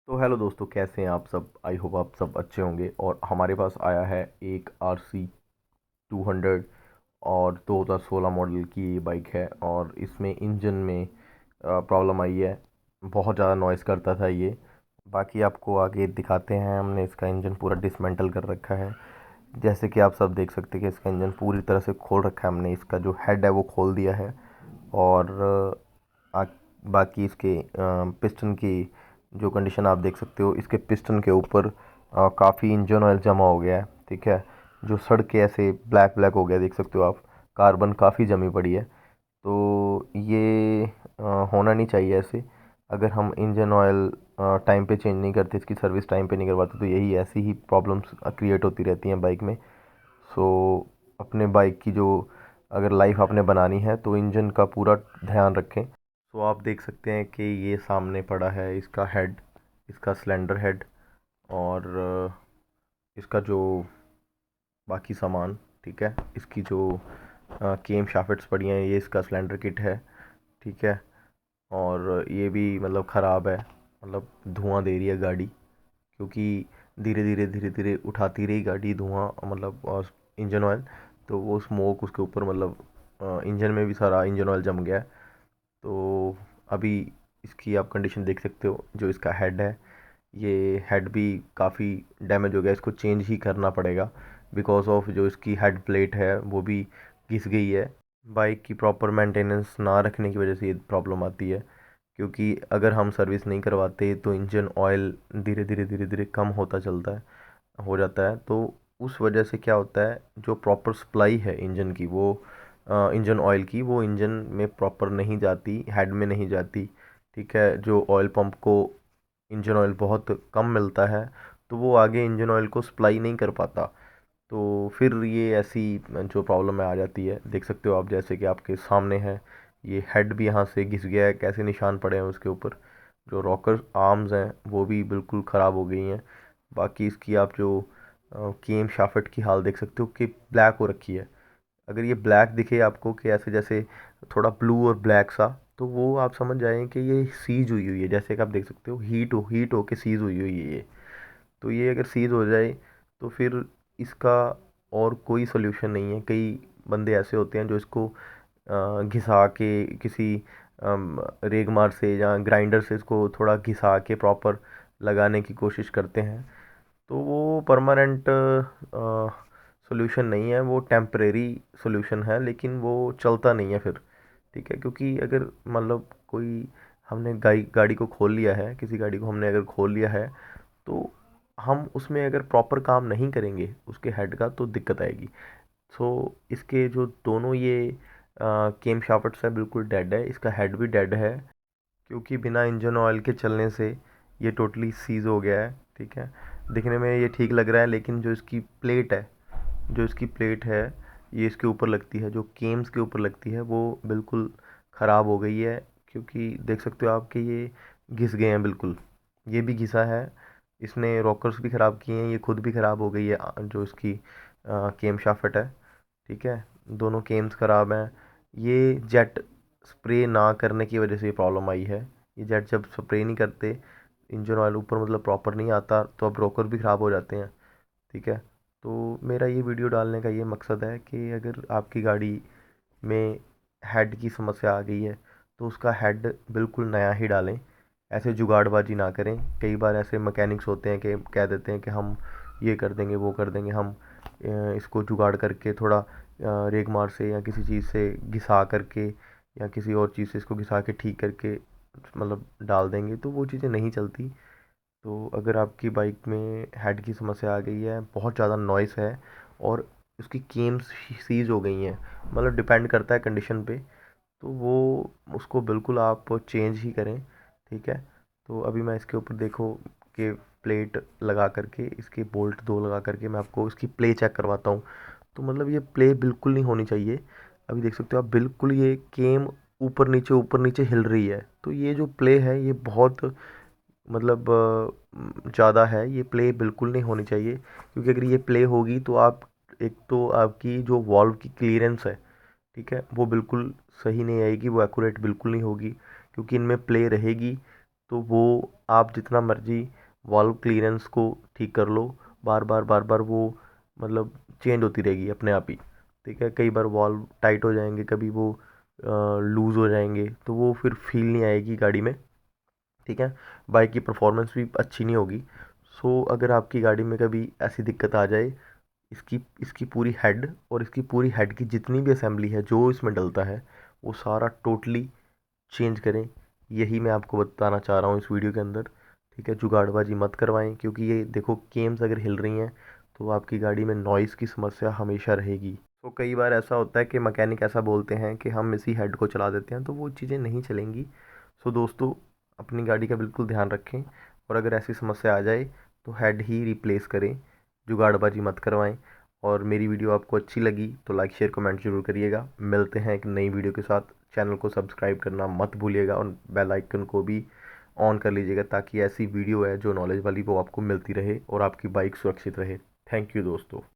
तो हेलो दोस्तों, कैसे हैं आप सब। आई होप आप सब अच्छे होंगे। और हमारे पास आया है एक RC 200 और 2016 मॉडल की ये बाइक है। और इसमें इंजन में प्रॉब्लम आई है। बहुत ज़्यादा नॉइज़ करता था ये। बाकी आपको आगे दिखाते हैं। हमने इसका इंजन पूरा डिसमेंटल कर रखा है। जैसे कि आप सब देख सकते हैं कि इसका इंजन पूरी तरह से खोल रखा है हमने। इसका जो हेड है वो खोल दिया है। और आ, बाकी इसके पिस्टन की जो कंडीशन आप देख सकते हो, इसके पिस्टन के ऊपर काफ़ी इंजन ऑयल जमा हो गया है। ठीक है, जो सड़ के ऐसे ब्लैक ब्लैक हो गया, देख सकते हो आप। कार्बन काफ़ी जमी पड़ी है। तो ये होना नहीं चाहिए ऐसे। अगर हम इंजन ऑयल टाइम पे चेंज नहीं करते, इसकी सर्विस टाइम पे नहीं करवाते, तो यही ऐसी ही प्रॉब्लम्स क्रिएट होती रहती हैं बाइक में। सो अपने बाइक की जो अगर लाइफ आपने बनानी है तो इंजन का पूरा ध्यान रखें। सो आप देख सकते हैं कि ये सामने पड़ा है इसका हेड, इसका सिलेंडर हेड। और इसका जो बाकी सामान, ठीक है, इसकी जो केम शाफ्ट्स पड़ी हैं, ये इसका सिलेंडर किट है। ठीक है। और ये भी मतलब ख़राब है, मतलब धुआं दे रही है गाड़ी, क्योंकि धीरे धीरे उठाती रही गाड़ी धुआं, मतलब और इंजन ऑयल। तो वो स्मोक उसके ऊपर, मतलब इंजन में भी सारा इंजन ऑयल जम गया है। तो अभी इसकी आप कंडीशन देख सकते हो। जो इसका हेड है, ये हेड भी काफ़ी डैमेज हो गया, इसको चेंज ही करना पड़ेगा। बिकॉज ऑफ जो इसकी हेड प्लेट है वो भी घिस गई है। बाइक की प्रॉपर मेंटेनेंस ना रखने की वजह से ये प्रॉब्लम आती है। क्योंकि अगर हम सर्विस नहीं करवाते तो इंजन ऑयल धीरे धीरे कम होता चलता है, हो जाता है। तो उस वजह से क्या होता है, जो प्रॉपर सप्लाई है इंजन की, वो इंजन ऑयल की, वो इंजन में प्रॉपर नहीं जाती, हेड में नहीं जाती। ठीक है। जो ऑयल पंप को इंजन ऑयल बहुत कम मिलता है, तो वो आगे इंजन ऑयल को सप्लाई नहीं कर पाता। तो फिर ये ऐसी जो प्रॉब्लम है आ जाती है। देख सकते हो आप, जैसे कि आपके सामने है, ये हेड भी यहाँ से घिस गया है, कैसे निशान पड़े हैं उसके ऊपर। जो रॉकर आर्म्स हैं वो भी बिल्कुल ख़राब हो गई हैं। बाकी इसकी आप जो केम शाफ्ट की हाल देख सकते हो कि ब्लैक हो रखी है। अगर ये ब्लैक दिखे आपको कि ऐसे जैसे थोड़ा ब्लू और ब्लैक सा, तो वो आप समझ जाएं कि ये सीज हुई हुई है। जैसे कि आप देख सकते हो, हीट हो के सीज हुई हुई है ये। तो ये अगर सीज हो जाए तो फिर इसका और कोई सोल्यूशन नहीं है। कई बंदे ऐसे होते हैं जो इसको घिसा के किसी रेगमार से या ग्राइंडर से इसको थोड़ा घिसा के प्रॉपर लगाने की कोशिश करते हैं। तो वो परमानेंट सोल्यूशन नहीं है, वो टेम्परेरी सोल्यूशन है, लेकिन वो चलता नहीं है फिर। ठीक है। क्योंकि अगर मतलब कोई हमने गाड़ी को खोल लिया है, किसी गाड़ी को हमने अगर खोल लिया है, तो हम उसमें अगर प्रॉपर काम नहीं करेंगे उसके हेड का, तो दिक्कत आएगी। सो इसके जो दोनों ये केम शाफ्ट्स है बिल्कुल डेड है, इसका हेड भी डेड है। क्योंकि बिना इंजन ऑयल के चलने से ये टोटली सीज हो गया है। ठीक है। दिखने में ये ठीक लग रहा है, लेकिन जो इसकी प्लेट है, जो इसकी प्लेट है, ये इसके ऊपर लगती है, जो केम्स के ऊपर लगती है, वो बिल्कुल ख़राब हो गई है। क्योंकि देख सकते हो आप कि ये घिस गए हैं बिल्कुल। ये भी घिसा है, इसने रॉकर्स भी ख़राब किए हैं, ये खुद भी ख़राब हो गई है। जो इसकी केम शाफ्ट है, ठीक है, दोनों केम्स ख़राब हैं। ये जेट स्प्रे ना करने की वजह से ये प्रॉब्लम आई है। ये जेट जब स्प्रे नहीं करते, इंजन ऑयल ऊपर मतलब प्रॉपर नहीं आता, तो अब ब्रोकर भी ख़राब हो जाते हैं। ठीक है। तो मेरा ये वीडियो डालने का ये मकसद है कि अगर आपकी गाड़ी में हेड की समस्या आ गई है, तो उसका हेड बिल्कुल नया ही डालें। ऐसे जुगाड़बाजी ना करें। कई बार ऐसे मैकेनिक्स होते हैं कि कह देते हैं कि हम ये कर देंगे, वो कर देंगे, हम इसको जुगाड़ करके थोड़ा रेगमार से या किसी चीज़ से घिसा करके या किसी और चीज़ से इसको घिसा के ठीक करके मतलब डाल देंगे, तो वो चीज़ें नहीं चलती। तो अगर आपकी बाइक में हेड की समस्या आ गई है, बहुत ज़्यादा नॉइस है, और उसकी केम्स सीज हो गई हैं, मतलब डिपेंड करता है कंडीशन पे, तो वो उसको बिल्कुल आप चेंज ही करें। ठीक है। तो अभी मैं इसके ऊपर देखो कि प्लेट लगा करके, इसके बोल्ट दो लगा करके मैं आपको इसकी प्ले चेक करवाता हूँ। तो मतलब ये प्ले बिल्कुल नहीं होनी चाहिए। अभी देख सकते हो आप, बिल्कुल ये केम ऊपर नीचे हिल रही है। तो ये जो प्ले है ये बहुत मतलब ज़्यादा है। ये प्ले बिल्कुल नहीं होनी चाहिए, क्योंकि अगर ये प्ले होगी तो आप, एक तो आपकी जो वॉल्व की क्लियरेंस है, ठीक है, वो बिल्कुल सही नहीं आएगी, वो एक्यूरेट बिल्कुल नहीं होगी। क्योंकि इनमें प्ले रहेगी तो वो आप जितना मर्जी वॉल्व क्लीयरेंस को ठीक कर लो, बार बार वो मतलब चेंज होती रहेगी अपने आप ही। ठीक है, कई बार वॉल्व टाइट हो जाएंगे, कभी वो लूज़ हो जाएंगे, तो वो फिर फील नहीं आएगी गाड़ी में। ठीक है, बाइक की परफॉर्मेंस भी अच्छी नहीं होगी। सो अगर आपकी गाड़ी में कभी ऐसी दिक्कत आ जाए, इसकी इसकी पूरी हेड और इसकी पूरी हेड की जितनी भी असेंबली है, जो इसमें डलता है, वो सारा टोटली चेंज करें। यही मैं आपको बताना चाह रहा हूँ इस वीडियो के अंदर। ठीक है, जुगाड़बाजी मत करवाएं, क्योंकि ये देखो केम्स अगर हिल रही हैं तो आपकी गाड़ी में नॉइज़ की समस्या हमेशा रहेगी। तो कई बार ऐसा होता है कि मैकेनिक ऐसा बोलते हैं कि हम इसी हेड को चला देते हैं, तो वो चीज़ें नहीं चलेंगी। सो दोस्तों, अपनी गाड़ी का बिल्कुल ध्यान रखें, और अगर ऐसी समस्या आ जाए तो हेड ही रिप्लेस करें, जुगाड़बाजी मत करवाएं। और मेरी वीडियो आपको अच्छी लगी तो लाइक शेयर कमेंट जरूर करिएगा। मिलते हैं एक नई वीडियो के साथ। चैनल को सब्सक्राइब करना मत भूलिएगा और बेल आइकन को भी ऑन कर लीजिएगा, ताकि ऐसी वीडियो है जो नॉलेज वाली वो आपको मिलती रहे और आपकी बाइक सुरक्षित रहे। थैंक यू दोस्तों।